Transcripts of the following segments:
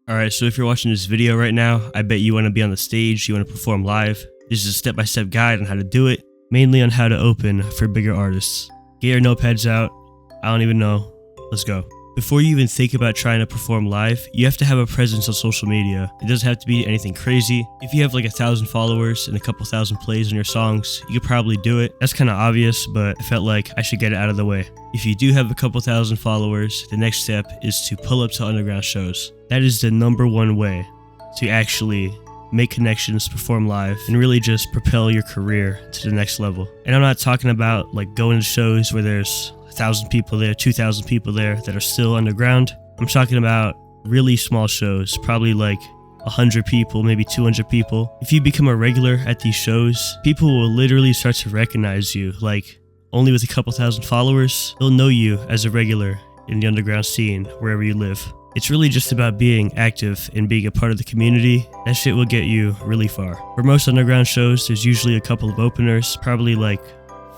Alright, so if you're watching this video right now, I bet you want to be on the stage, you want to perform live. This is a step-by-step guide on how to do it, mainly on how to open for bigger artists. Get your notepads out. I don't even know. Let's go. Before you even think about trying to perform live, you have to have a presence on social media. It doesn't have to be anything crazy. If you have like 1,000 followers and a couple thousand plays on your songs, you could probably do it. That's kind of obvious, but I felt like I should get it out of the way. If you do have a couple thousand followers, the next step is to pull up to underground shows. That is the #1 way to actually make connections, perform live, and really just propel your career to the next level. And I'm not talking about like going to shows where there's 1,000 people there, 2,000 people there that are still underground. I'm talking about really small shows, probably like 100 people, maybe 200 people. If you become a regular at these shows, people will literally start to recognize you. Like, only with a couple thousand followers, they'll know you as a regular in the underground scene, wherever you live. It's really just about being active and being a part of the community. That shit will get you really far. For most underground shows, there's usually a couple of openers, probably like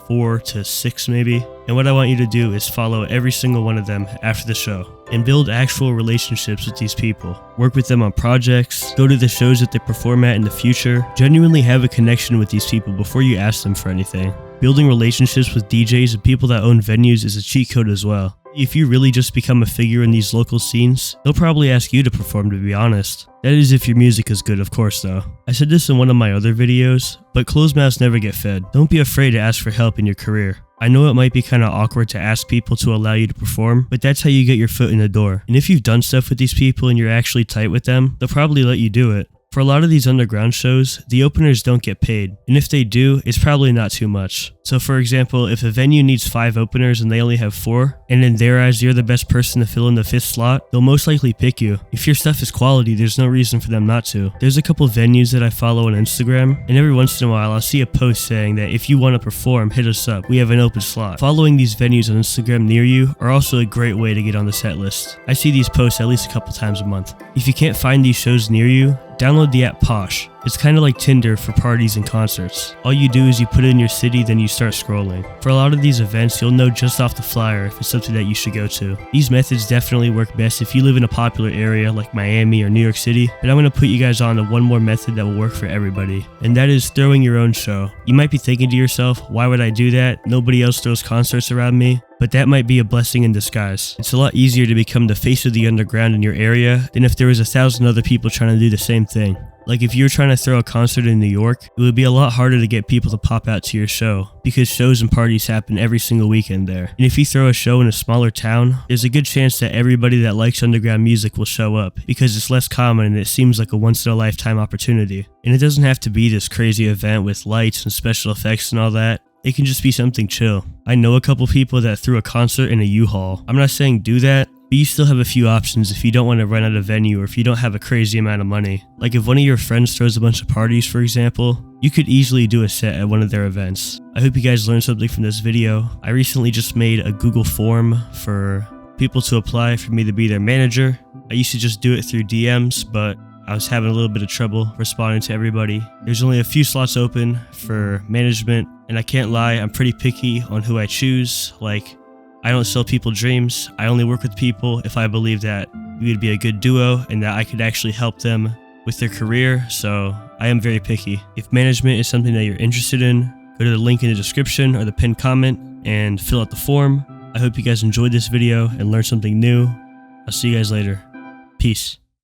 4 to 6 maybe. And what I want you to do is follow every single one of them after the show and build actual relationships with these people. Work with them on projects, go to the shows that they perform at in the future. Genuinely have a connection with these people before you ask them for anything. Building relationships with DJs and people that own venues is a cheat code as well. If you really just become a figure in these local scenes, they'll probably ask you to perform, to be honest. That is if your music is good, of course though. I said this in one of my other videos, but closed mouths never get fed. Don't be afraid to ask for help in your career. I know it might be kind of awkward to ask people to allow you to perform, but that's how you get your foot in the door. And if you've done stuff with these people and you're actually tight with them, they'll probably let you do it. For a lot of these underground shows, the openers don't get paid, and if they do, it's probably not too much. So for example, if a venue needs 5 openers and they only have 4, and in their eyes you're the best person to fill in the 5th slot, they'll most likely pick you. If your stuff is quality, there's no reason for them not to. There's a couple venues that I follow on Instagram, and every once in a while I'll see a post saying that if you want to perform, hit us up, we have an open slot. Following these venues on Instagram near you are also a great way to get on the set list. I see these posts at least a couple times a month. If you can't find these shows near you, download the app Posh. It's kind of like Tinder for parties and concerts. All you do is you put it in your city, then you start scrolling. For a lot of these events, you'll know just off the flyer if it's something that you should go to. These methods definitely work best if you live in a popular area like Miami or New York City, but I'm going to put you guys on to one more method that will work for everybody, and that is throwing your own show. You might be thinking to yourself, why would I do that? Nobody else throws concerts around me. But that might be a blessing in disguise. It's a lot easier to become the face of the underground in your area than if there was 1,000 other people trying to do the same thing. Like if you were trying to throw a concert in New York, it would be a lot harder to get people to pop out to your show because shows and parties happen every single weekend there. And if you throw a show in a smaller town, there's a good chance that everybody that likes underground music will show up because it's less common and it seems like a once-in-a-lifetime opportunity. And it doesn't have to be this crazy event with lights and special effects and all that. It can just be something chill. I know a couple people that threw a concert in a U-Haul. I'm not saying do that, but you still have a few options if you don't want to rent out a venue or if you don't have a crazy amount of money. Like if one of your friends throws a bunch of parties, for example, you could easily do a set at one of their events. I hope you guys learned something from this video. I recently just made a Google form for people to apply for me to be their manager. I used to just do it through DMs, but I was having a little bit of trouble responding to everybody. There's only a few slots open for management, and I can't lie, I'm pretty picky on who I choose. Like, I don't sell people dreams. I only work with people if I believe that we would be a good duo and that I could actually help them with their career, so I am very picky. If management is something that you're interested in, go to the link in the description or the pinned comment and fill out the form. I hope you guys enjoyed this video and learned something new. I'll see you guys later. Peace.